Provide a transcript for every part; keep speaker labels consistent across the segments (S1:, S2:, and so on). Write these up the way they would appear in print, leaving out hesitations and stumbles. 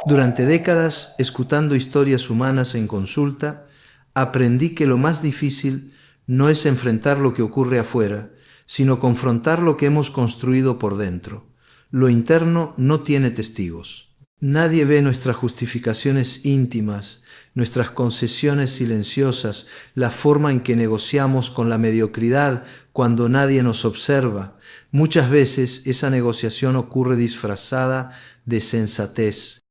S1: Durante décadas, escutando historias humanas en consulta, aprendí que lo más difícil no es enfrentar lo que ocurre afuera, sino confrontar lo que hemos construido por dentro. Lo interno no tiene testigos. Nadie ve nuestras justificaciones íntimas, nuestras concesiones silenciosas, la forma en que negociamos con la mediocridad cuando nadie nos observa. Muchas veces esa negociación ocurre disfrazada de sensatez.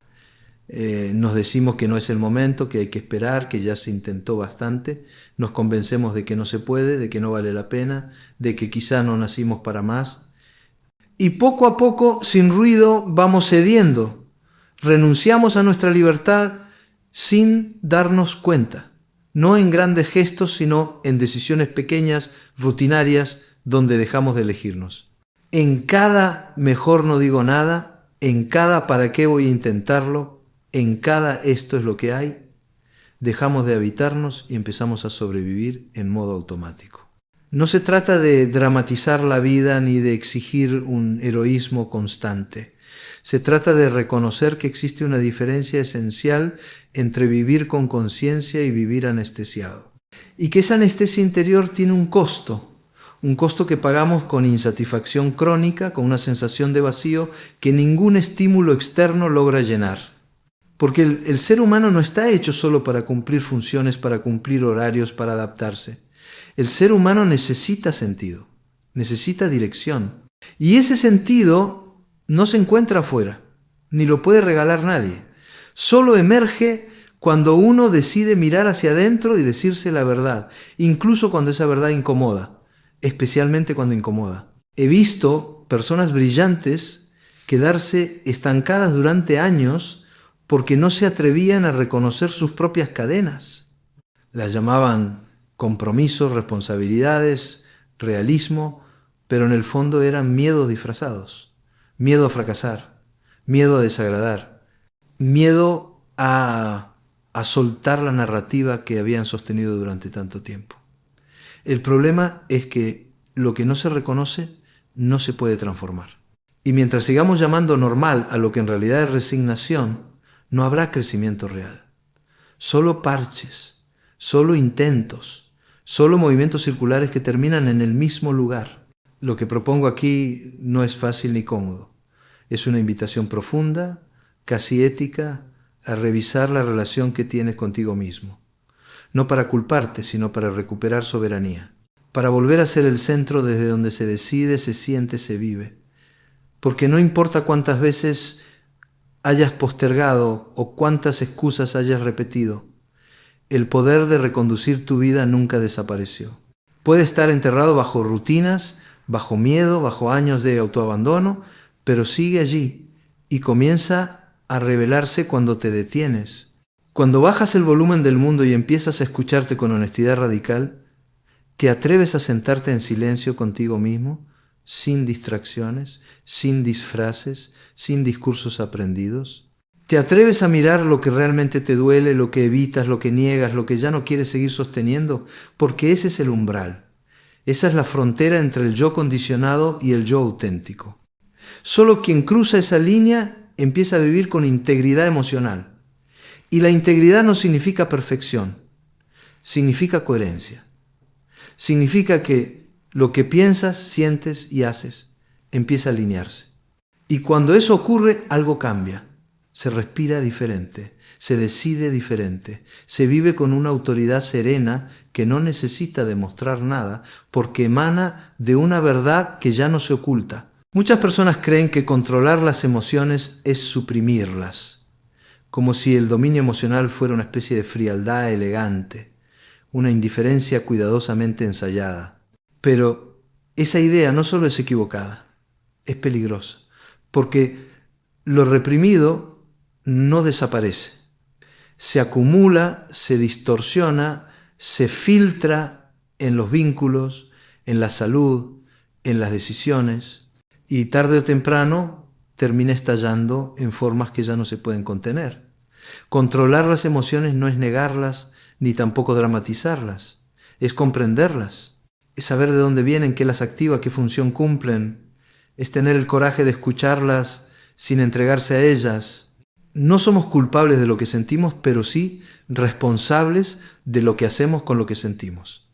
S1: Nos decimos que no es el momento, que hay que esperar, que ya se intentó bastante, nos convencemos de que no se puede, de que no vale la pena, de que quizá no nacimos para más. Y poco a poco, sin ruido, vamos cediendo. Renunciamos a nuestra libertad sin darnos cuenta, no en grandes gestos, sino en decisiones pequeñas, rutinarias, donde dejamos de elegirnos. En cada mejor no digo nada, en cada para qué voy a intentarlo, en cada esto es lo que hay, dejamos de habitarnos y empezamos a sobrevivir en modo automático. No se trata de dramatizar la vida ni de exigir un heroísmo constante. Se trata de reconocer que existe una diferencia esencial entre vivir con conciencia y vivir anestesiado. Y que esa anestesia interior tiene un costo que pagamos con insatisfacción crónica, con una sensación de vacío que ningún estímulo externo logra llenar. Porque el ser humano no está hecho solo para cumplir funciones, para cumplir horarios, para adaptarse. El ser humano necesita sentido, necesita dirección. Y ese sentido no se encuentra afuera, ni lo puede regalar nadie. Solo emerge cuando uno decide mirar hacia adentro y decirse la verdad, incluso cuando esa verdad incomoda, especialmente cuando incomoda. He visto personas brillantes quedarse estancadas durante años porque no se atrevían a reconocer sus propias cadenas. Las llamaban compromisos, responsabilidades, realismo, pero en el fondo eran miedos disfrazados. Miedo a fracasar, miedo a desagradar, miedo a soltar la narrativa que habían sostenido durante tanto tiempo. El problema es que lo que no se reconoce no se puede transformar. Y mientras sigamos llamando normal a lo que en realidad es resignación, no habrá crecimiento real. Solo parches, solo intentos, solo movimientos circulares que terminan en el mismo lugar. Lo que propongo aquí no es fácil ni cómodo. Es una invitación profunda, casi ética, a revisar la relación que tienes contigo mismo. No para culparte, sino para recuperar soberanía. Para volver a ser el centro desde donde se decide, se siente, se vive. Porque no importa cuántas veces hayas postergado o cuántas excusas hayas repetido, el poder de reconducir tu vida nunca desapareció. Puede estar enterrado bajo rutinas, bajo miedo, bajo años de autoabandono, pero sigue allí y comienza a revelarse cuando te detienes. Cuando bajas el volumen del mundo y empiezas a escucharte con honestidad radical, te atreves a sentarte en silencio contigo mismo, sin distracciones, sin disfraces, sin discursos aprendidos. ¿Te atreves a mirar lo que realmente te duele, lo que evitas, lo que niegas, lo que ya no quieres seguir sosteniendo? Porque ese es el umbral. Esa es la frontera entre el yo condicionado y el yo auténtico. Solo quien cruza esa línea empieza a vivir con integridad emocional. Y la integridad no significa perfección, significa coherencia. Significa que lo que piensas, sientes y haces empieza a alinearse. Y cuando eso ocurre, algo cambia. Se respira diferente, se decide diferente, se vive con una autoridad serena que no necesita demostrar nada porque emana de una verdad que ya no se oculta. Muchas personas creen que controlar las emociones es suprimirlas, como si el dominio emocional fuera una especie de frialdad elegante, una indiferencia cuidadosamente ensayada. Pero esa idea no solo es equivocada, es peligrosa, porque lo reprimido no desaparece. Se acumula, se distorsiona, se filtra en los vínculos, en la salud, en las decisiones, y tarde o temprano termina estallando en formas que ya no se pueden contener. Controlar las emociones no es negarlas, ni tampoco dramatizarlas, es comprenderlas. Es saber de dónde vienen, qué las activa, qué función cumplen, es tener el coraje de escucharlas sin entregarse a ellas. No somos culpables de lo que sentimos, pero sí responsables de lo que hacemos con lo que sentimos.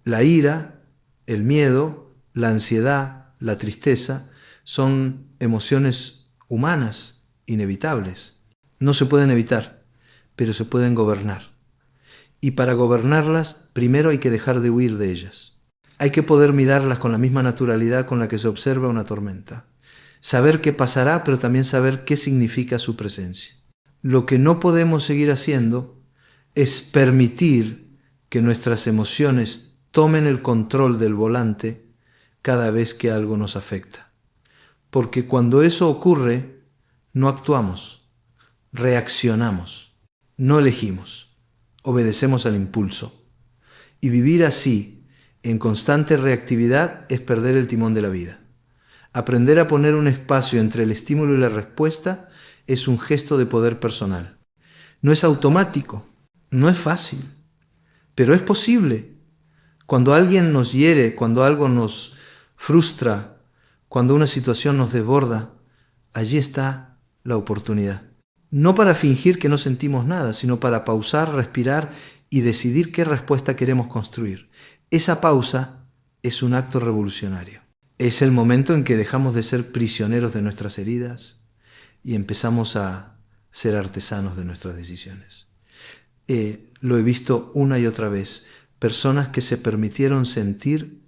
S1: La ira, el miedo, la ansiedad, la tristeza son emociones humanas, inevitables. No se pueden evitar, pero se pueden gobernar. Y para gobernarlas, primero hay que dejar de huir de ellas. Hay que poder mirarlas con la misma naturalidad con la que se observa una tormenta. Saber qué pasará, pero también saber qué significa su presencia. Lo que no podemos seguir haciendo es permitir que nuestras emociones tomen el control del volante cada vez que algo nos afecta. Porque cuando eso ocurre, no actuamos, reaccionamos, no elegimos, obedecemos al impulso. Y vivir así, en constante reactividad, es perder el timón de la vida. Aprender a poner un espacio entre el estímulo y la respuesta es un gesto de poder personal. No es automático, no es fácil, pero es posible. Cuando alguien nos hiere, cuando algo nos frustra, cuando una situación nos desborda, allí está la oportunidad. No para fingir que no sentimos nada, sino para pausar, respirar y decidir qué respuesta queremos construir. Esa pausa es un acto revolucionario. Es el momento en que dejamos de ser prisioneros de nuestras heridas y empezamos a ser artesanos de nuestras decisiones. Lo he visto una y otra vez. Personas que se permitieron sentir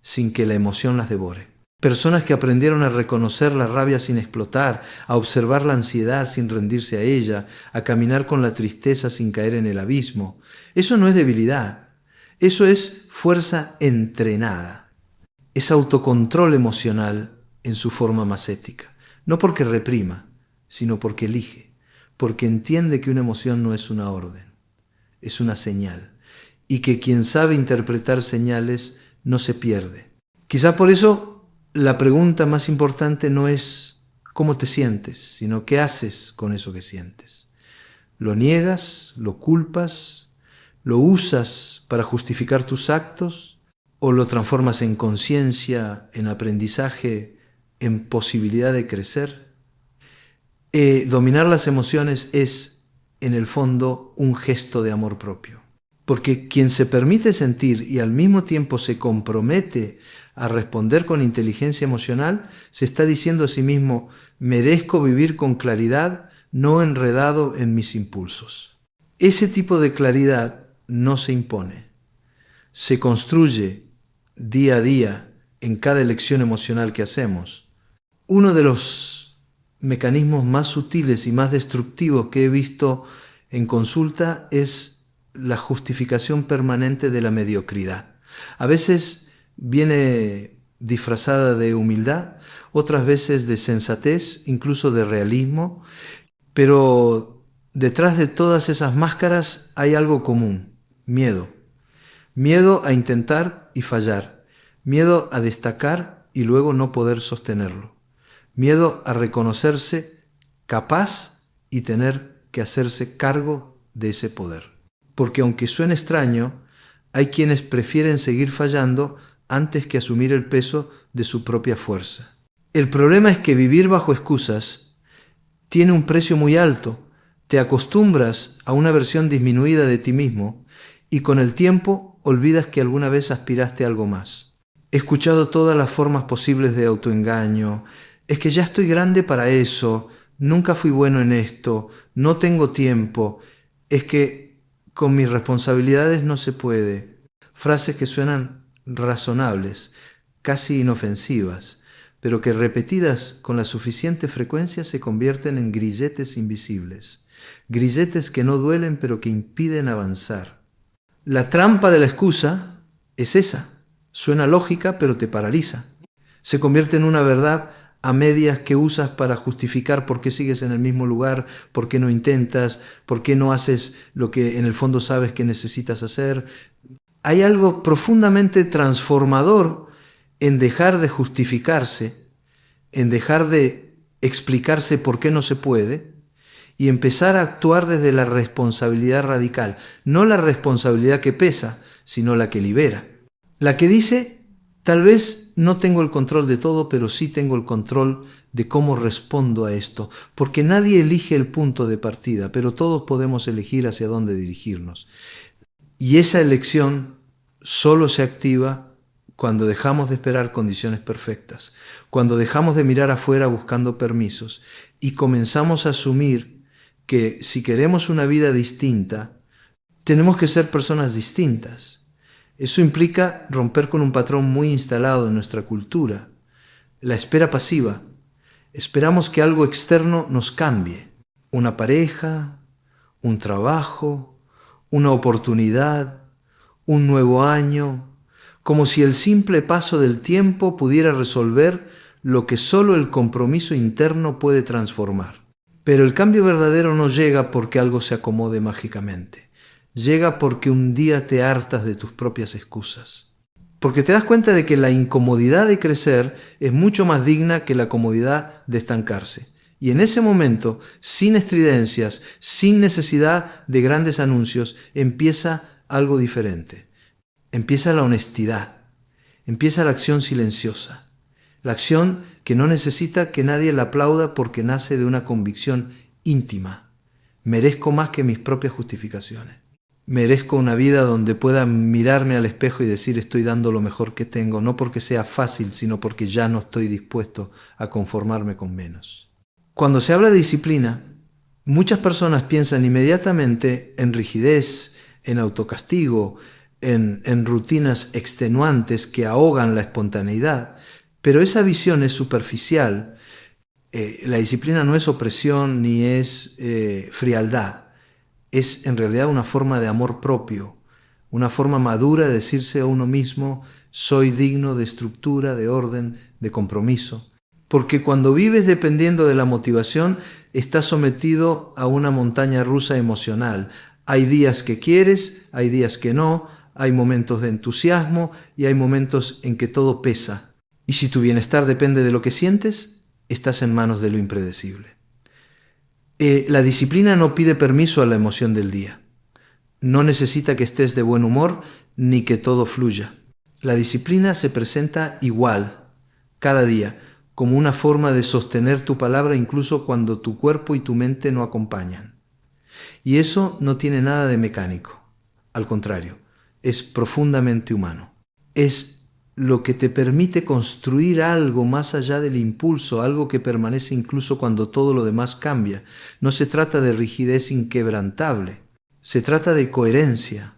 S1: sin que la emoción las devore. Personas que aprendieron a reconocer la rabia sin explotar, a observar la ansiedad sin rendirse a ella, a caminar con la tristeza sin caer en el abismo. Eso no es debilidad, eso es fuerza entrenada. Es autocontrol emocional en su forma más ética. No porque reprima, sino porque elige, porque entiende que una emoción no es una orden, es una señal, y que quien sabe interpretar señales no se pierde. Quizá por eso la pregunta más importante no es cómo te sientes, sino qué haces con eso que sientes. ¿Lo niegas? ¿Lo culpas? ¿Lo usas para justificar tus actos? ¿O lo transformas en conciencia, en aprendizaje, en posibilidad de crecer? Dominar las emociones es, en el fondo, un gesto de amor propio. Porque quien se permite sentir y al mismo tiempo se compromete a responder con inteligencia emocional, se está diciendo a sí mismo, merezco vivir con claridad, no enredado en mis impulsos. Ese tipo de claridad no se impone, se construye día a día en cada elección emocional que hacemos. Uno de los mecanismos más sutiles y más destructivos que he visto en consulta es la justificación permanente de la mediocridad. A veces viene disfrazada de humildad, otras veces de sensatez, incluso de realismo, pero detrás de todas esas máscaras hay algo común: miedo. Miedo a intentar y fallar, miedo a destacar y luego no poder sostenerlo, miedo a reconocerse capaz y tener que hacerse cargo de ese poder. Porque aunque suene extraño, hay quienes prefieren seguir fallando antes que asumir el peso de su propia fuerza. El problema es que vivir bajo excusas tiene un precio muy alto. Te acostumbras a una versión disminuida de ti mismo y con el tiempo olvidas que alguna vez aspiraste a algo más. He escuchado todas las formas posibles de autoengaño. Es que ya estoy grande para eso, nunca fui bueno en esto, no tengo tiempo, es que con mis responsabilidades no se puede. Frases que suenan razonables, casi inofensivas, pero que repetidas con la suficiente frecuencia se convierten en grilletes invisibles, grilletes que no duelen pero que impiden avanzar. La trampa de la excusa es esa, suena lógica pero te paraliza. Se convierte en una verdad a medias que usas para justificar por qué sigues en el mismo lugar, por qué no intentas, por qué no haces lo que en el fondo sabes que necesitas hacer. Hay algo profundamente transformador en dejar de justificarse, en dejar de explicarse por qué no se puede y empezar a actuar desde la responsabilidad radical. No la responsabilidad que pesa, sino la que libera. La que dice, Tal vez no tengo el control de todo, pero sí tengo el control de cómo respondo a esto, porque nadie elige el punto de partida, pero todos podemos elegir hacia dónde dirigirnos. Y esa elección solo se activa cuando dejamos de esperar condiciones perfectas, cuando dejamos de mirar afuera buscando permisos y comenzamos a asumir que si queremos una vida distinta, tenemos que ser personas distintas. Eso implica romper con un patrón muy instalado en nuestra cultura, la espera pasiva. Esperamos que algo externo nos cambie, una pareja, un trabajo, una oportunidad, un nuevo año, como si el simple paso del tiempo pudiera resolver lo que solo el compromiso interno puede transformar. Pero el cambio verdadero no llega porque algo se acomode mágicamente. Llega porque un día te hartas de tus propias excusas. Porque te das cuenta de que la incomodidad de crecer es mucho más digna que la comodidad de estancarse. Y en ese momento, sin estridencias, sin necesidad de grandes anuncios, empieza algo diferente. Empieza la honestidad. Empieza la acción silenciosa. La acción que no necesita que nadie la aplauda porque nace de una convicción íntima. Merezco más que mis propias justificaciones. Merezco una vida donde pueda mirarme al espejo y decir estoy dando lo mejor que tengo, no porque sea fácil, sino porque ya no estoy dispuesto a conformarme con menos. Cuando se habla de disciplina, muchas personas piensan inmediatamente en rigidez, en autocastigo, en rutinas extenuantes que ahogan la espontaneidad, pero esa visión es superficial. La disciplina no es opresión ni es frialdad. Es en realidad una forma de amor propio, una forma madura de decirse a uno mismo, soy digno de estructura, de orden, de compromiso. Porque cuando vives dependiendo de la motivación, estás sometido a una montaña rusa emocional. Hay días que quieres, hay días que no, hay momentos de entusiasmo y hay momentos en que todo pesa. Y si tu bienestar depende de lo que sientes, estás en manos de lo impredecible. La disciplina no pide permiso a la emoción del día. No necesita que estés de buen humor ni que todo fluya. La disciplina se presenta igual, cada día, como una forma de sostener tu palabra incluso cuando tu cuerpo y tu mente no acompañan. Y eso no tiene nada de mecánico. Al contrario, es profundamente humano. Es lo que te permite construir algo más allá del impulso, algo que permanece incluso cuando todo lo demás cambia. No se trata de rigidez inquebrantable, se trata de coherencia,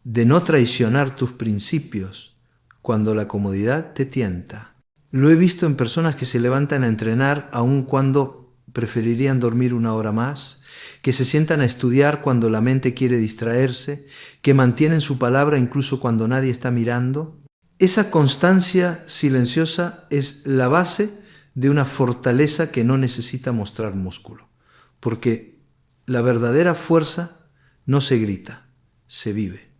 S1: de no traicionar tus principios cuando la comodidad te tienta. Lo he visto en personas que se levantan a entrenar aun cuando preferirían dormir una hora más, que se sientan a estudiar cuando la mente quiere distraerse, que mantienen su palabra incluso cuando nadie está mirando. Esa constancia silenciosa es la base de una fortaleza que no necesita mostrar músculo, porque la verdadera fuerza no se grita, se vive,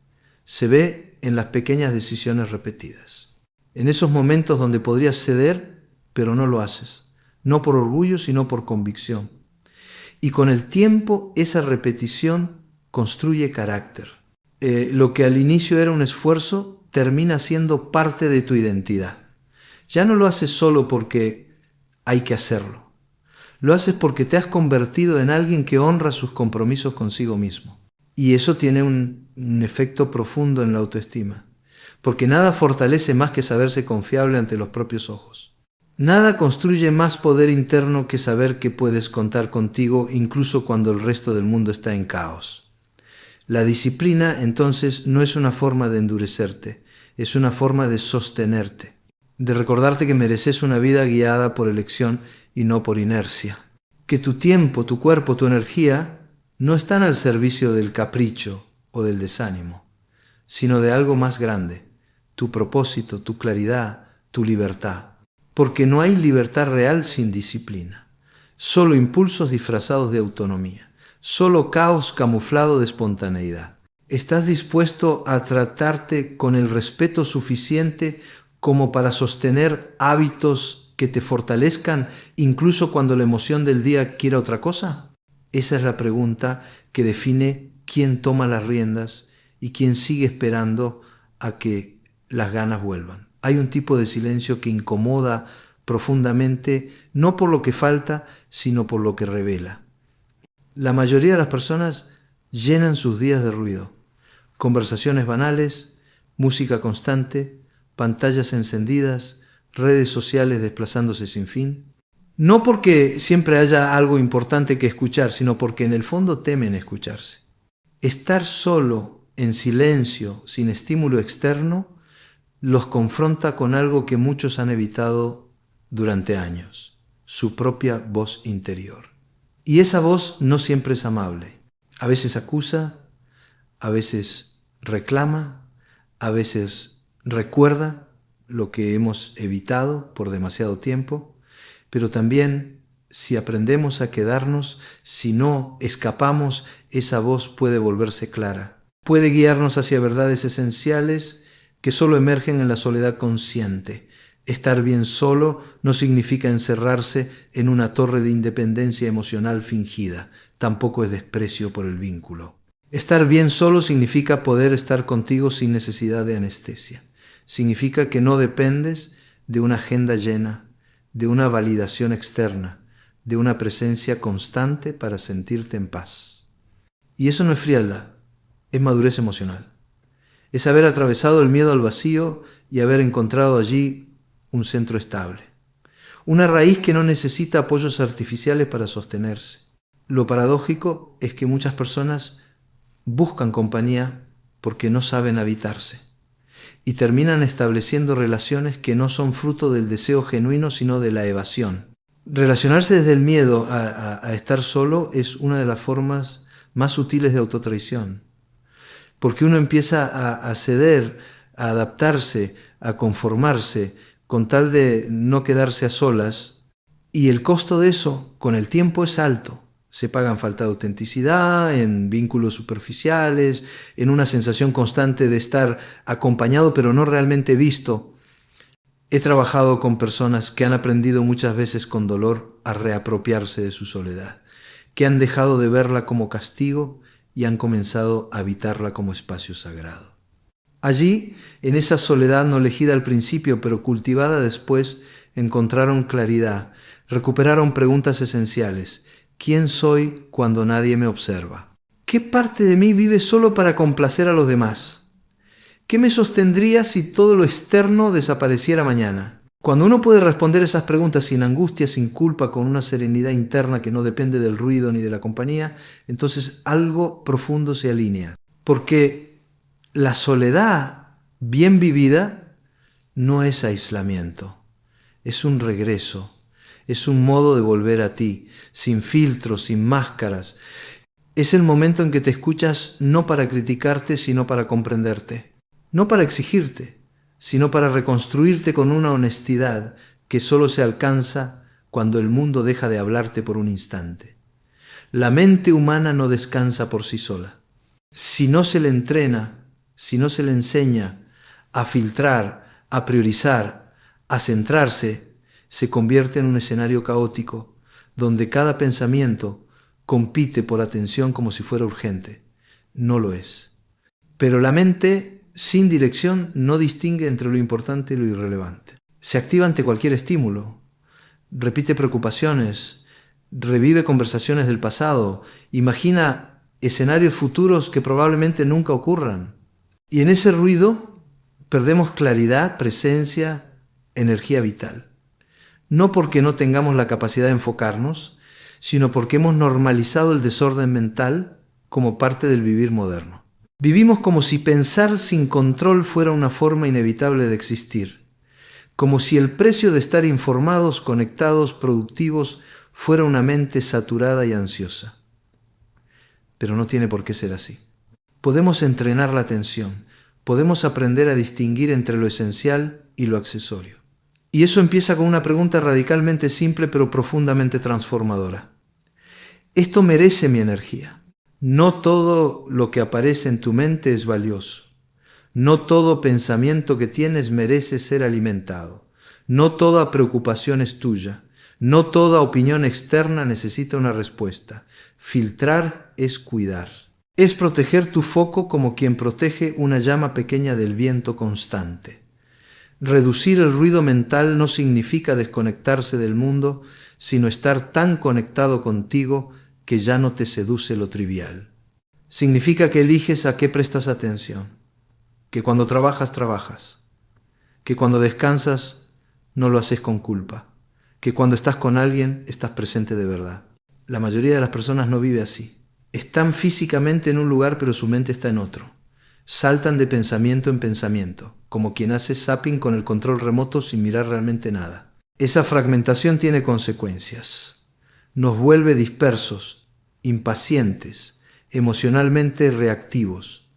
S1: se ve en las pequeñas decisiones repetidas. En esos momentos donde podrías ceder, pero no lo haces, no por orgullo, sino por convicción. Y con el tiempo esa repetición construye carácter. Lo que al inicio era un esfuerzo termina siendo parte de tu identidad. Ya no lo haces solo porque hay que hacerlo. Lo haces porque te has convertido en alguien que honra sus compromisos consigo mismo. Y eso tiene un efecto profundo en la autoestima. Porque nada fortalece más que saberse confiable ante los propios ojos. Nada construye más poder interno que saber que puedes contar contigo incluso cuando el resto del mundo está en caos. La disciplina, entonces, no es una forma de endurecerte, es una forma de sostenerte, de recordarte que mereces una vida guiada por elección y no por inercia. Que tu tiempo, tu cuerpo, tu energía no están al servicio del capricho o del desánimo, sino de algo más grande, tu propósito, tu claridad, tu libertad. Porque no hay libertad real sin disciplina, solo impulsos disfrazados de autonomía. Solo caos camuflado de espontaneidad. ¿Estás dispuesto a tratarte con el respeto suficiente como para sostener hábitos que te fortalezcan incluso cuando la emoción del día quiera otra cosa? Esa es la pregunta que define quién toma las riendas y quién sigue esperando a que las ganas vuelvan. Hay un tipo de silencio que incomoda profundamente, no por lo que falta, sino por lo que revela. La mayoría de las personas llenan sus días de ruido. Conversaciones banales, música constante, pantallas encendidas, redes sociales desplazándose sin fin. No porque siempre haya algo importante que escuchar, sino porque en el fondo temen escucharse. Estar solo, en silencio, sin estímulo externo, los confronta con algo que muchos han evitado durante años, su propia voz interior. Y esa voz no siempre es amable. A veces acusa, a veces reclama, a veces recuerda lo que hemos evitado por demasiado tiempo, pero también si aprendemos a quedarnos, si no escapamos, esa voz puede volverse clara. Puede guiarnos hacia verdades esenciales que solo emergen en la soledad consciente. Estar bien solo no significa encerrarse en una torre de independencia emocional fingida, tampoco es desprecio por el vínculo. Estar bien solo significa poder estar contigo sin necesidad de anestesia. Significa que no dependes de una agenda llena, de una validación externa, de una presencia constante para sentirte en paz. Y eso no es frialdad, es madurez emocional. Es haber atravesado el miedo al vacío y haber encontrado allí un centro estable. Una raíz que no necesita apoyos artificiales para sostenerse. Lo paradójico es que muchas personas buscan compañía porque no saben habitarse y terminan estableciendo relaciones que no son fruto del deseo genuino, sino de la evasión. Relacionarse desde el miedo a estar solo es una de las formas más sutiles de autotraición, porque uno empieza a ceder, a adaptarse, a conformarse, con tal de no quedarse a solas, y el costo de eso con el tiempo es alto. Se pagan falta de autenticidad, en vínculos superficiales, en una sensación constante de estar acompañado pero no realmente visto. He trabajado con personas que han aprendido muchas veces con dolor a reapropiarse de su soledad, que han dejado de verla como castigo y han comenzado a habitarla como espacio sagrado. Allí, en esa soledad no elegida al principio pero cultivada después, encontraron claridad, recuperaron preguntas esenciales. ¿Quién soy cuando nadie me observa? ¿Qué parte de mí vive solo para complacer a los demás? ¿Qué me sostendría si todo lo externo desapareciera mañana? Cuando uno puede responder esas preguntas sin angustia, sin culpa, con una serenidad interna que no depende del ruido ni de la compañía, entonces algo profundo se alinea. Porque la soledad bien vivida no es aislamiento, es un regreso. Es un modo de volver a ti, sin filtros, sin máscaras. Es el momento en que te escuchas no para criticarte, sino para comprenderte. No para exigirte, sino para reconstruirte con una honestidad que solo se alcanza cuando el mundo deja de hablarte por un instante. La mente humana no descansa por sí sola. Si no se le entrena, si no se le enseña a filtrar, a priorizar, a centrarse, se convierte en un escenario caótico, donde cada pensamiento compite por atención como si fuera urgente. No lo es. Pero la mente, sin dirección, no distingue entre lo importante y lo irrelevante. Se activa ante cualquier estímulo, repite preocupaciones, revive conversaciones del pasado, imagina escenarios futuros que probablemente nunca ocurran. Y en ese ruido perdemos claridad, presencia, energía vital. No porque no tengamos la capacidad de enfocarnos, sino porque hemos normalizado el desorden mental como parte del vivir moderno. Vivimos como si pensar sin control fuera una forma inevitable de existir, como si el precio de estar informados, conectados, productivos, fuera una mente saturada y ansiosa. Pero no tiene por qué ser así. Podemos entrenar la atención, podemos aprender a distinguir entre lo esencial y lo accesorio. Y eso empieza con una pregunta radicalmente simple pero profundamente transformadora. ¿Esto merece mi energía? No todo lo que aparece en tu mente es valioso. No todo pensamiento que tienes merece ser alimentado. No toda preocupación es tuya. No toda opinión externa necesita una respuesta. Filtrar es cuidar. Es proteger tu foco como quien protege una llama pequeña del viento constante. Reducir el ruido mental no significa desconectarse del mundo, sino estar tan conectado contigo que ya no te seduce lo trivial. Significa que eliges a qué prestas atención, que cuando trabajas, trabajas, que cuando descansas no lo haces con culpa, que cuando estás con alguien estás presente de verdad. La mayoría de las personas no vive así. Están físicamente en un lugar pero su mente está en otro. Saltan de pensamiento en pensamiento, como quien hace zapping con el control remoto sin mirar realmente nada. Esa fragmentación tiene consecuencias. Nos vuelve dispersos, impacientes, emocionalmente reactivos.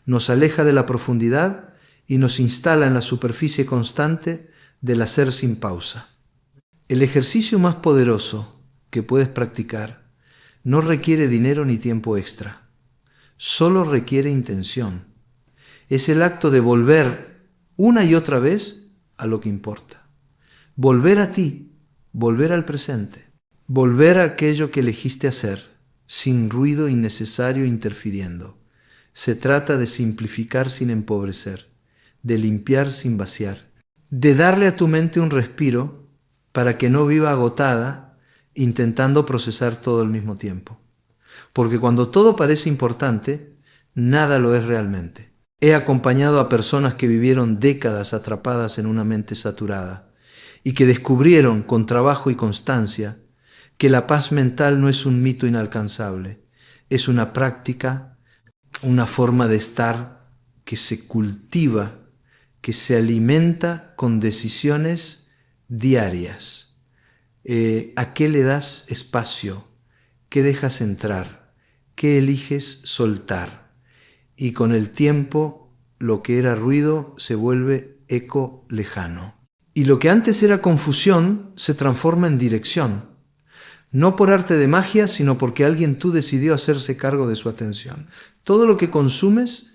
S1: Nos aleja de la profundidad y nos instala en la superficie constante del hacer sin pausa. El ejercicio más poderoso que puedes practicar no requiere dinero ni tiempo extra. Solo requiere intención. Es el acto de volver una y otra vez a lo que importa. Volver a ti, volver al presente, volver a aquello que elegiste hacer, sin ruido innecesario interfiriendo. Se trata de simplificar sin empobrecer, de limpiar sin vaciar, de darle a tu mente un respiro para que no viva agotada intentando procesar todo al mismo tiempo. Porque cuando todo parece importante, nada lo es realmente. He acompañado a personas que vivieron décadas atrapadas en una mente saturada y que descubrieron con trabajo y constancia que la paz mental no es un mito inalcanzable, es una práctica, una forma de estar que se cultiva, que se alimenta con decisiones diarias. ¿A qué le das espacio? ¿Qué dejas entrar? ¿Qué eliges soltar? Y con el tiempo lo que era ruido se vuelve eco lejano. Y lo que antes era confusión se transforma en dirección. No por arte de magia, sino porque alguien tú decidió hacerse cargo de su atención. Todo lo que consumes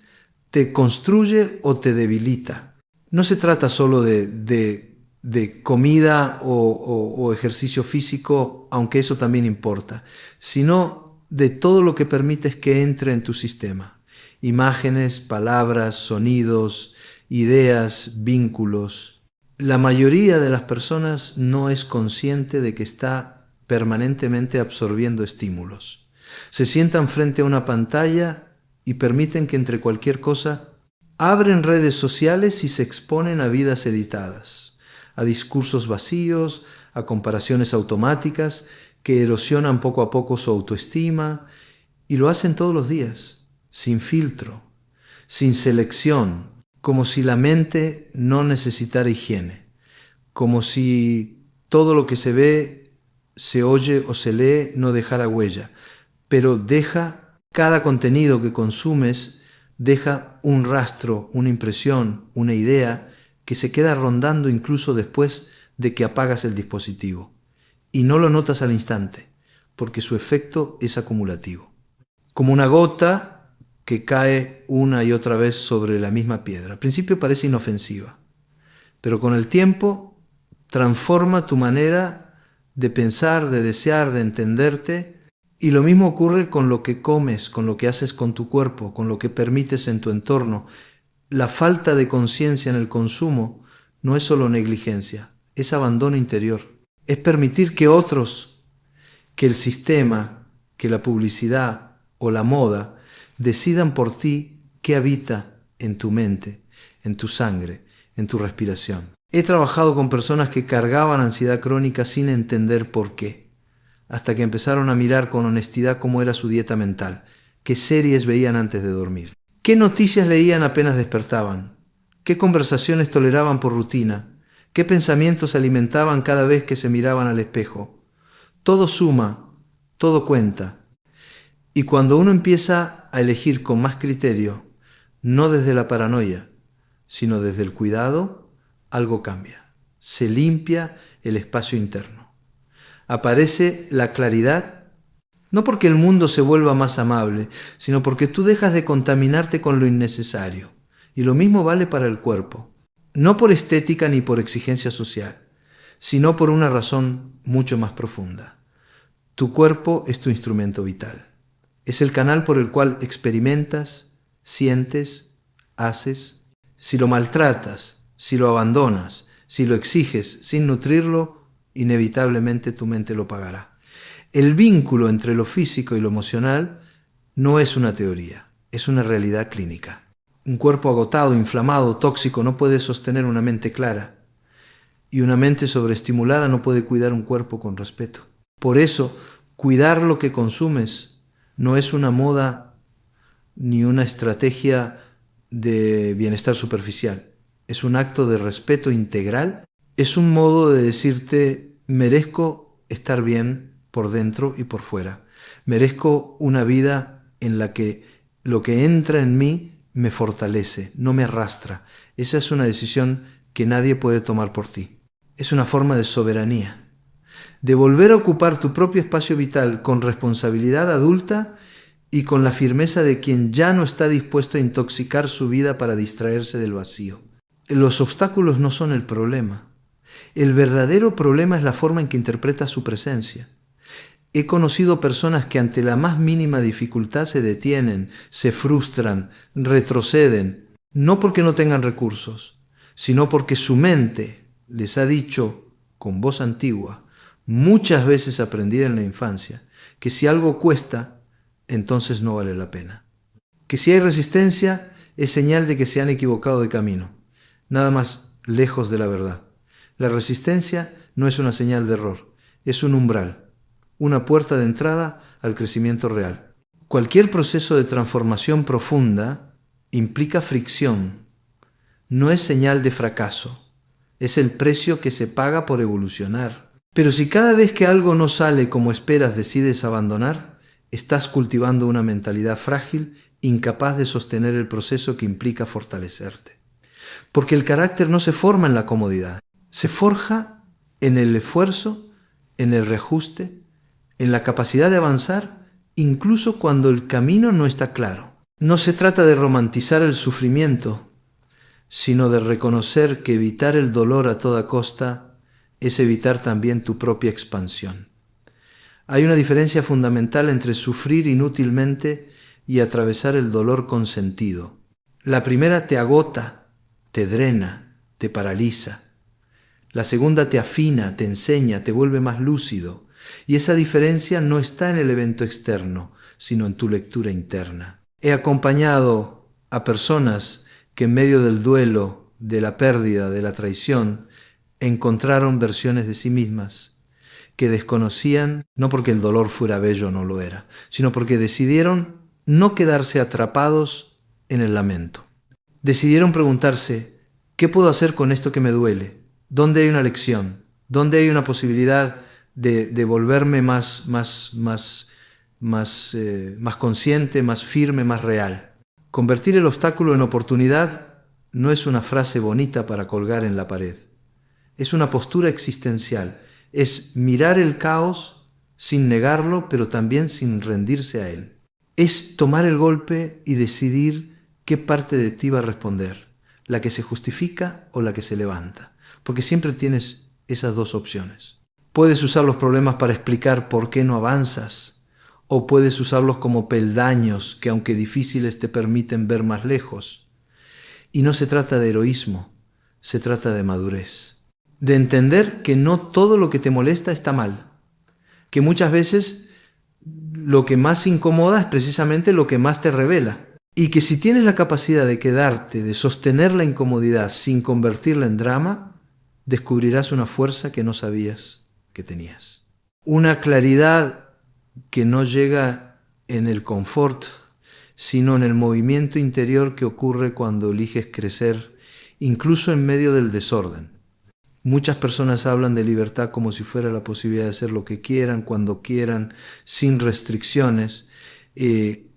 S1: te construye o te debilita. No se trata solo de comida o ejercicio físico, aunque eso también importa, sino de todo lo que permites que entre en tu sistema. Imágenes, palabras, sonidos, ideas, vínculos. La mayoría de las personas no es consciente de que está permanentemente absorbiendo estímulos. Se sientan frente a una pantalla y permiten que entre cualquier cosa abren redes sociales y se exponen a vidas editadas, a discursos vacíos, a comparaciones automáticas que erosionan poco a poco su autoestima, y lo hacen todos los días, sin filtro, sin selección, como si la mente no necesitara higiene, como si todo lo que se ve, se oye o se lee no dejara huella, pero cada contenido que consumes deja un rastro, una impresión, una idea que se queda rondando incluso después de que apagas el dispositivo. Y no lo notas al instante, porque su efecto es acumulativo. Como una gota que cae una y otra vez sobre la misma piedra. Al principio parece inofensiva, pero con el tiempo transforma tu manera de pensar, de desear, de entenderte. Y lo mismo ocurre con lo que comes, con lo que haces con tu cuerpo, con lo que permites en tu entorno. La falta de conciencia en el consumo no es solo negligencia, es abandono interior. Es permitir que otros, que el sistema, que la publicidad o la moda decidan por ti qué habita en tu mente, en tu sangre, en tu respiración. He trabajado con personas que cargaban ansiedad crónica sin entender por qué, hasta que empezaron a mirar con honestidad cómo era su dieta mental, qué series veían antes de dormir, qué noticias leían apenas despertaban, qué conversaciones toleraban por rutina, qué pensamientos alimentaban cada vez que se miraban al espejo. Todo suma, todo cuenta. Y cuando uno empieza a elegir con más criterio, no desde la paranoia, sino desde el cuidado, algo cambia. Se limpia el espacio interno. Aparece la claridad, no porque el mundo se vuelva más amable, sino porque tú dejas de contaminarte con lo innecesario. Y lo mismo vale para el cuerpo. No por estética ni por exigencia social, sino por una razón mucho más profunda. Tu cuerpo es tu instrumento vital. Es el canal por el cual experimentas, sientes, haces. Si lo maltratas, Si lo abandonas, si lo exiges sin nutrirlo, inevitablemente tu mente lo pagará. El vínculo entre lo físico y lo emocional no es una teoría, es una realidad clínica. Un cuerpo agotado, inflamado, tóxico no puede sostener una mente clara, y una mente sobreestimulada no puede cuidar un cuerpo con respeto. Por eso, cuidar lo que consumes no es una moda ni una estrategia de bienestar superficial. Es un acto de respeto integral. Es un modo de decirte, merezco estar bien por dentro y por fuera. Merezco una vida en la que lo que entra en mí me fortalece, no me arrastra. Esa es una decisión que nadie puede tomar por ti. Es una forma de soberanía, de volver a ocupar tu propio espacio vital con responsabilidad adulta y con la firmeza de quien ya no está dispuesto a intoxicar su vida para distraerse del vacío. Los obstáculos no son el problema. El verdadero problema es la forma en que interpretas su presencia. He conocido personas que ante la más mínima dificultad se detienen, se frustran, retroceden, no porque no tengan recursos, sino porque su mente les ha dicho, con voz antigua, muchas veces aprendida en la infancia, que si algo cuesta, entonces no vale la pena. Que si hay resistencia, es señal de que se han equivocado de camino, nada más lejos de la verdad. La resistencia no es una señal de error, es un umbral, una puerta de entrada al crecimiento real. Cualquier proceso de transformación profunda implica fricción, no es señal de fracaso. Es el precio que se paga por evolucionar. Pero si cada vez que algo no sale como esperas decides abandonar, estás cultivando una mentalidad frágil, incapaz de sostener el proceso que implica fortalecerte. Porque el carácter no se forma en la comodidad, se forja en el esfuerzo, en el reajuste, en la capacidad de avanzar, incluso cuando el camino no está claro. No se trata de romantizar el sufrimiento, sino de reconocer que evitar el dolor a toda costa es evitar también tu propia expansión. Hay una diferencia fundamental entre sufrir inútilmente y atravesar el dolor con sentido. La primera te agota, te drena, te paraliza. La segunda te afina, te enseña, te vuelve más lúcido. Y esa diferencia no está en el evento externo, sino en tu lectura interna. He acompañado a personas que en medio del duelo, de la pérdida, de la traición, encontraron versiones de sí mismas que desconocían, no porque el dolor fuera bello o no lo era, sino porque decidieron no quedarse atrapados en el lamento. Decidieron preguntarse, ¿qué puedo hacer con esto que me duele? ¿Dónde hay una lección? ¿Dónde hay una posibilidad de volverme más consciente, más firme, más real? Convertir el obstáculo en oportunidad no es una frase bonita para colgar en la pared. Es una postura existencial. Es mirar el caos sin negarlo, pero también sin rendirse a él. Es tomar el golpe y decidir qué parte de ti va a responder, la que se justifica o la que se levanta, porque siempre tienes esas dos opciones. Puedes usar los problemas para explicar por qué no avanzas, o puedes usarlos como peldaños que, aunque difíciles, te permiten ver más lejos. Y no se trata de heroísmo, se trata de madurez. De entender que no todo lo que te molesta está mal, que muchas veces lo que más incomoda es precisamente lo que más te revela, y que si tienes la capacidad de quedarte, de sostener la incomodidad sin convertirla en drama, descubrirás una fuerza que no sabías que tenías. Una claridad que no llega en el confort, sino en el movimiento interior que ocurre cuando eliges crecer, incluso en medio del desorden. Muchas personas hablan de libertad como si fuera la posibilidad de hacer lo que quieran, cuando quieran, sin restricciones.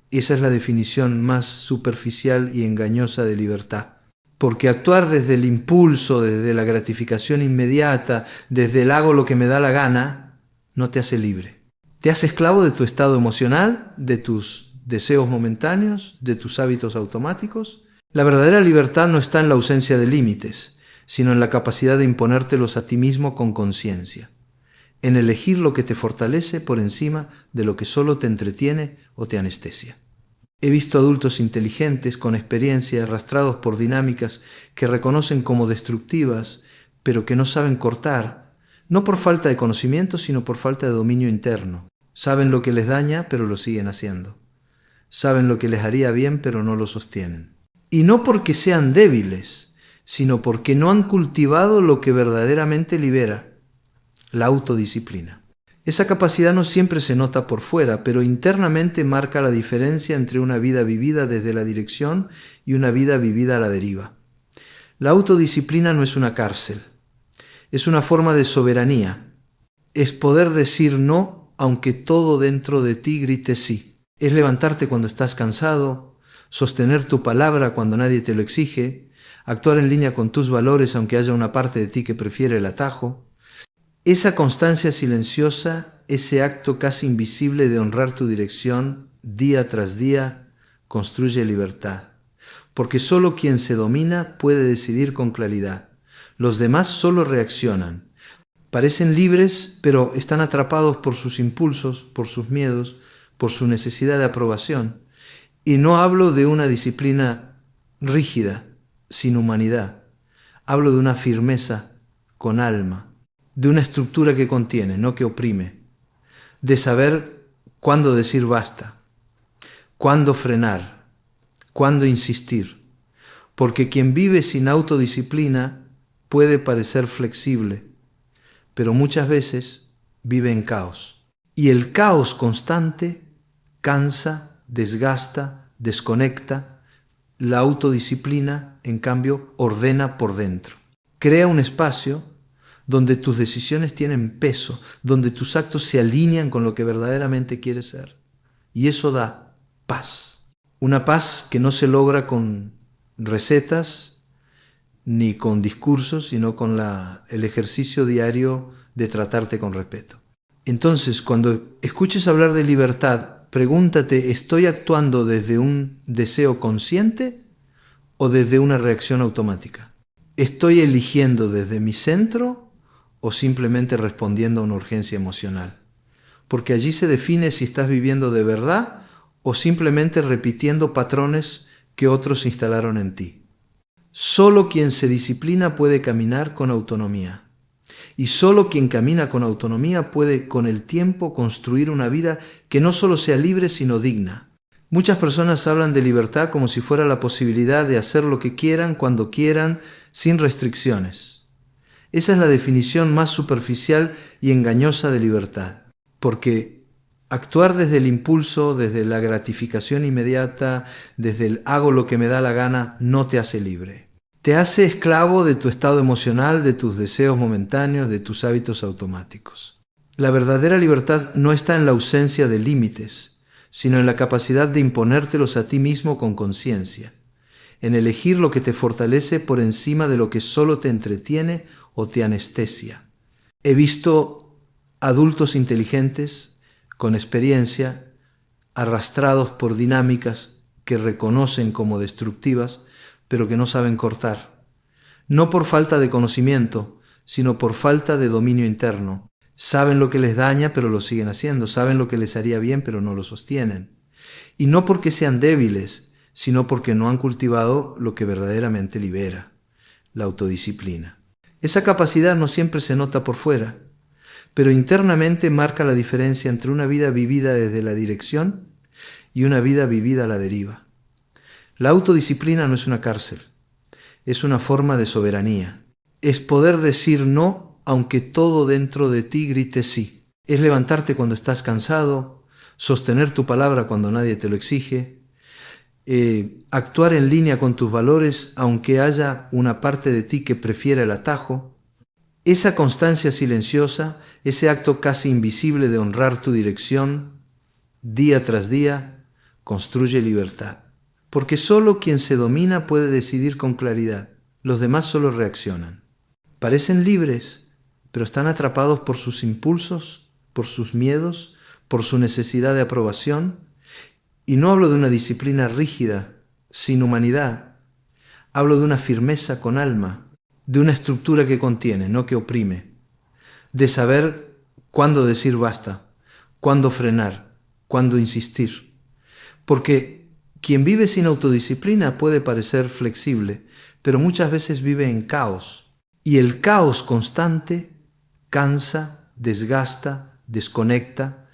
S1: Esa es la definición más superficial y engañosa de libertad. Porque actuar desde el impulso, desde la gratificación inmediata, desde el hago lo que me da la gana, no te hace libre. Te hace esclavo de tu estado emocional, de tus deseos momentáneos, de tus hábitos automáticos. La verdadera libertad no está en la ausencia de límites, sino en la capacidad de imponértelos a ti mismo con conciencia, en elegir lo que te fortalece por encima de lo que solo te entretiene o te anestesia. He visto adultos inteligentes, con experiencia, arrastrados por dinámicas que reconocen como destructivas, pero que no saben cortar, no por falta de conocimiento, sino por falta de dominio interno. Saben lo que les daña, pero lo siguen haciendo. Saben lo que les haría bien, pero no lo sostienen. Y no porque sean débiles, sino porque no han cultivado lo que verdaderamente libera, la autodisciplina. Esa capacidad no siempre se nota por fuera, pero internamente marca la diferencia entre una vida vivida desde la dirección y una vida vivida a la deriva. La autodisciplina no es una cárcel, es una forma de soberanía. Es poder decir no aunque todo dentro de ti grite sí. Es levantarte cuando estás cansado, sostener tu palabra cuando nadie te lo exige, actuar en línea con tus valores aunque haya una parte de ti que prefiere el atajo. Esa constancia silenciosa, ese acto casi invisible de honrar tu dirección día tras día, construye libertad. Porque solo quien se domina puede decidir con claridad. Los demás solo reaccionan. Parecen libres, pero están atrapados por sus impulsos, por sus miedos, por su necesidad de aprobación. Y no hablo de una disciplina rígida, sin humanidad. Hablo de una firmeza con alma, de una estructura que contiene, no que oprime, de saber cuándo decir basta, cuándo frenar, cuándo insistir, porque quien vive sin autodisciplina puede parecer flexible, pero muchas veces vive en caos. Y el caos constante cansa, desgasta, desconecta. La autodisciplina, en cambio, ordena por dentro. Crea un espacio donde tus decisiones tienen peso, donde tus actos se alinean con lo que verdaderamente quieres ser. Y eso da paz. Una paz que no se logra con recetas ni con discursos, sino con el ejercicio diario de tratarte con respeto. Entonces, cuando escuches hablar de libertad, pregúntate, ¿estoy actuando desde un deseo consciente o desde una reacción automática? ¿Estoy eligiendo desde mi centro o simplemente respondiendo a una urgencia emocional? Porque allí se define si estás viviendo de verdad o simplemente repitiendo patrones que otros instalaron en ti. Solo quien se disciplina puede caminar con autonomía. Y solo quien camina con autonomía puede con el tiempo construir una vida que no solo sea libre sino digna. Muchas personas hablan de libertad como si fuera la posibilidad de hacer lo que quieran, cuando quieran, sin restricciones. Esa es la definición más superficial y engañosa de libertad, porque actuar desde el impulso, desde la gratificación inmediata, desde el hago lo que me da la gana, no te hace libre. Te hace esclavo de tu estado emocional, de tus deseos momentáneos, de tus hábitos automáticos. La verdadera libertad no está en la ausencia de límites, sino en la capacidad de imponértelos a ti mismo con conciencia, en elegir lo que te fortalece por encima de lo que solo te entretiene o te anestesia. He visto adultos inteligentes, con experiencia, arrastrados por dinámicas que reconocen como destructivas, pero que no saben cortar. No por falta de conocimiento, sino por falta de dominio interno. Saben lo que les daña, pero lo siguen haciendo. Saben lo que les haría bien, pero no lo sostienen. Y no porque sean débiles, sino porque no han cultivado lo que verdaderamente libera, la autodisciplina. Esa capacidad no siempre se nota por fuera, pero internamente marca la diferencia entre una vida vivida desde la dirección y una vida vivida a la deriva. La autodisciplina no es una cárcel, es una forma de soberanía. Es poder decir no aunque todo dentro de ti grite sí. Es levantarte cuando estás cansado, sostener tu palabra cuando nadie te lo exige, actuar en línea con tus valores aunque haya una parte de ti que prefiera el atajo. Esa constancia silenciosa, ese acto casi invisible de honrar tu dirección, día tras día, construye libertad. Porque solo quien se domina puede decidir con claridad. Los demás solo reaccionan. Parecen libres, pero están atrapados por sus impulsos, por sus miedos, por su necesidad de aprobación. Y no hablo de una disciplina rígida, sin humanidad. Hablo de una firmeza con alma, de una estructura que contiene, no que oprime. De saber cuándo decir basta, cuándo frenar, cuándo insistir. Porque Quien vive sin autodisciplina puede parecer flexible, pero muchas veces vive en caos. Y el caos constante cansa, desgasta, desconecta.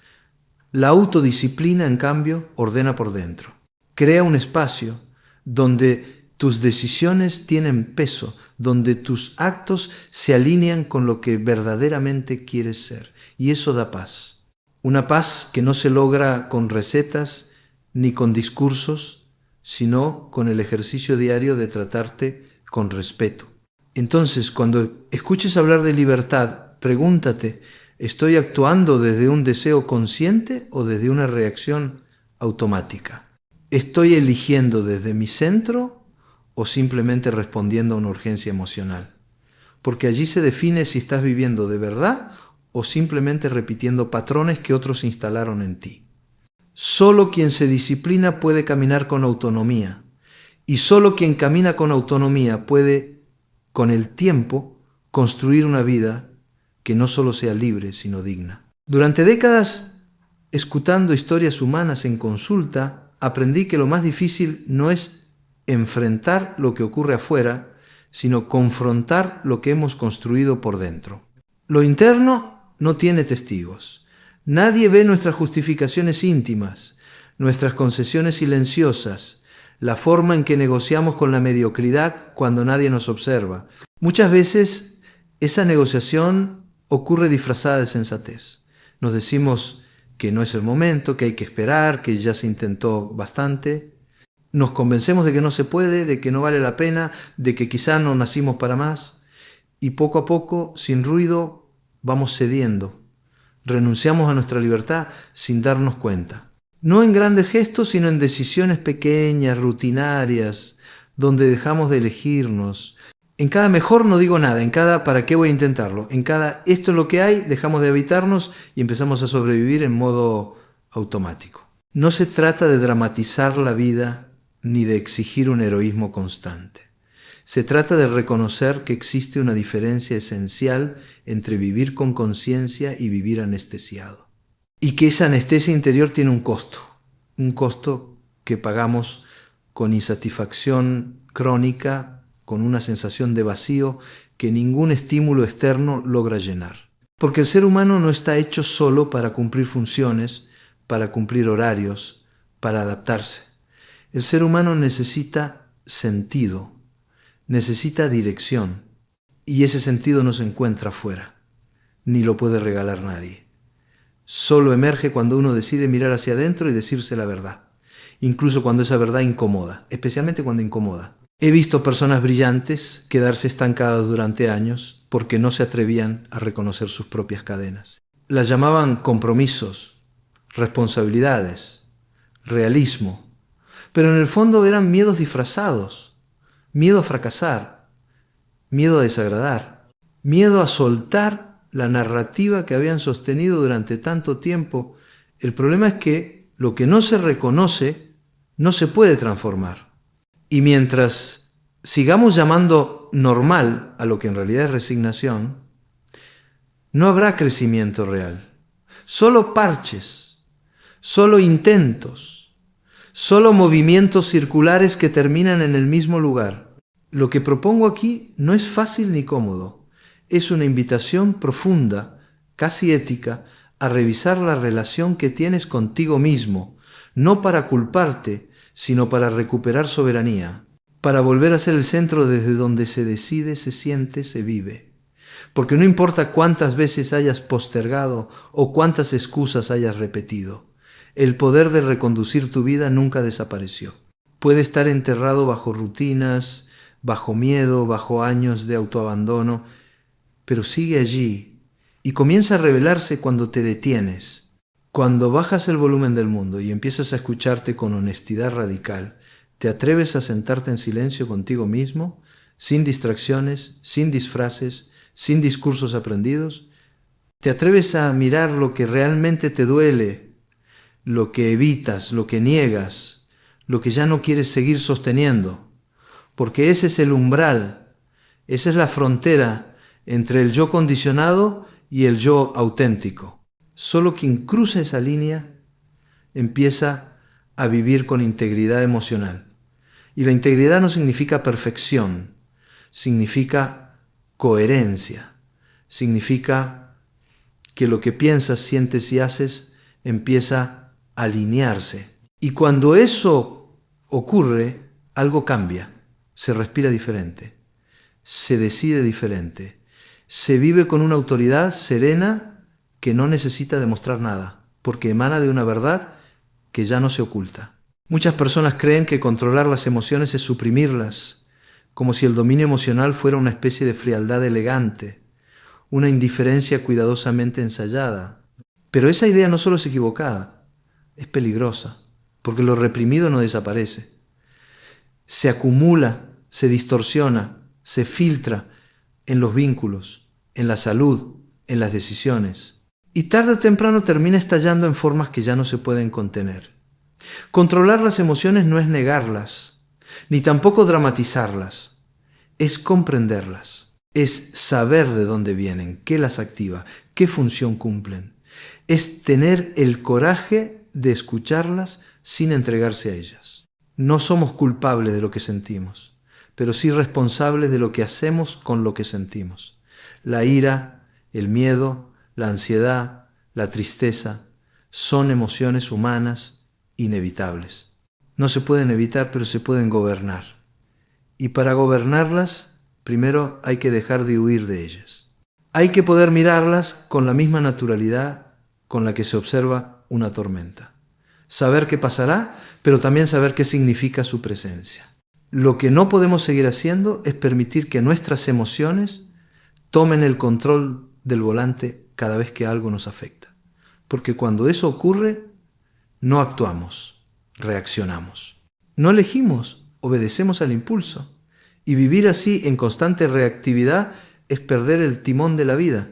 S1: La autodisciplina, en cambio, ordena por dentro. Crea un espacio donde tus decisiones tienen peso, donde tus actos se alinean con lo que verdaderamente quieres ser. Y eso da paz. Una paz que no se logra con recetas ni con discursos, sino con el ejercicio diario de tratarte con respeto. Entonces, cuando escuches hablar de libertad, pregúntate, ¿estoy actuando desde un deseo consciente o desde una reacción automática? ¿Estoy eligiendo desde mi centro o simplemente respondiendo a una urgencia emocional? Porque allí se define si estás viviendo de verdad o simplemente repitiendo patrones que otros instalaron en ti. Solo quien se disciplina puede caminar con autonomía, y solo quien camina con autonomía puede, con el tiempo, construir una vida que no solo sea libre, sino digna. Durante décadas, escuchando historias humanas en consulta, aprendí que lo más difícil no es enfrentar lo que ocurre afuera, sino confrontar lo que hemos construido por dentro. Lo interno no tiene testigos. Nadie ve nuestras justificaciones íntimas, nuestras concesiones silenciosas, la forma en que negociamos con la mediocridad cuando nadie nos observa. Muchas veces esa negociación ocurre disfrazada de sensatez. Nos decimos que no es el momento, que hay que esperar, que ya se intentó bastante. Nos convencemos de que no se puede, de que no vale la pena, de que quizá no nacimos para más. Y poco a poco, sin ruido, vamos cediendo. Renunciamos a nuestra libertad sin darnos cuenta. No en grandes gestos, sino en decisiones pequeñas, rutinarias, donde dejamos de elegirnos. En cada mejor no digo nada, en cada ¿para qué voy a intentarlo? En cada esto es lo que hay, dejamos de habitarnos y empezamos a sobrevivir en modo automático. No se trata de dramatizar la vida ni de exigir un heroísmo constante. Se trata de reconocer que existe una diferencia esencial entre vivir con conciencia y vivir anestesiado. Y que esa anestesia interior tiene un costo que pagamos con insatisfacción crónica, con una sensación de vacío que ningún estímulo externo logra llenar. Porque el ser humano no está hecho solo para cumplir funciones, para cumplir horarios, para adaptarse. El ser humano necesita sentido, necesita dirección, y ese sentido no se encuentra afuera, ni lo puede regalar nadie. Solo emerge cuando uno decide mirar hacia adentro y decirse la verdad, incluso cuando esa verdad incomoda, especialmente cuando incomoda. He visto personas brillantes quedarse estancadas durante años porque no se atrevían a reconocer sus propias cadenas. Las llamaban compromisos, responsabilidades, realismo, pero en el fondo eran miedos disfrazados, miedo a fracasar, miedo a desagradar, miedo a soltar la narrativa que habían sostenido durante tanto tiempo. El problema es que lo que no se reconoce no se puede transformar. Y mientras sigamos llamando normal a lo que en realidad es resignación, no habrá crecimiento real. Solo parches, solo intentos, solo movimientos circulares que terminan en el mismo lugar. Lo que propongo aquí no es fácil ni cómodo. Es una invitación profunda, casi ética, a revisar la relación que tienes contigo mismo, no para culparte, sino para recuperar soberanía, para volver a ser el centro desde donde se decide, se siente, se vive. Porque no importa cuántas veces hayas postergado o cuántas excusas hayas repetido, el poder de reconducir tu vida nunca desapareció. Puede estar enterrado bajo rutinas, bajo miedo, bajo años de autoabandono, pero sigue allí y comienza a revelarse cuando te detienes. Cuando bajas el volumen del mundo y empiezas a escucharte con honestidad radical, te atreves a sentarte en silencio contigo mismo, sin distracciones, sin disfraces, sin discursos aprendidos. Te atreves a mirar lo que realmente te duele, lo que evitas, lo que niegas, lo que ya no quieres seguir sosteniendo, porque ese es el umbral, esa es la frontera entre el yo condicionado y el yo auténtico. Solo quien cruza esa línea empieza a vivir con integridad emocional. Y la integridad no significa perfección, significa coherencia, significa que lo que piensas, sientes y haces empieza a alinearse. Y cuando eso ocurre, algo cambia, se respira diferente, se decide diferente, se vive con una autoridad serena que no necesita demostrar nada, porque emana de una verdad que ya no se oculta. Muchas personas creen que controlar las emociones es suprimirlas, como si el dominio emocional fuera una especie de frialdad elegante, una indiferencia cuidadosamente ensayada. Pero esa idea no solo es equivocada, es peligrosa, porque lo reprimido no desaparece. Se acumula, se distorsiona, se filtra en los vínculos, en la salud, en las decisiones. Y tarde o temprano termina estallando en formas que ya no se pueden contener. Controlar las emociones no es negarlas, ni tampoco dramatizarlas, es comprenderlas, es saber de dónde vienen, qué las activa, qué función cumplen, es tener el coraje de escucharlas sin entregarse a ellas. No somos culpables de lo que sentimos, pero sí responsables de lo que hacemos con lo que sentimos. La ira, el miedo, la ansiedad, la tristeza, son emociones humanas inevitables. No se pueden evitar, pero se pueden gobernar. Y para gobernarlas, primero hay que dejar de huir de ellas. Hay que poder mirarlas con la misma naturalidad con la que se observa una tormenta. Saber qué pasará, pero también saber qué significa su presencia. Lo que no podemos seguir haciendo es permitir que nuestras emociones tomen el control del volante cada vez que algo nos afecta. Porque cuando eso ocurre, no actuamos, reaccionamos. No elegimos, obedecemos al impulso. Y vivir así en constante reactividad es perder el timón de la vida.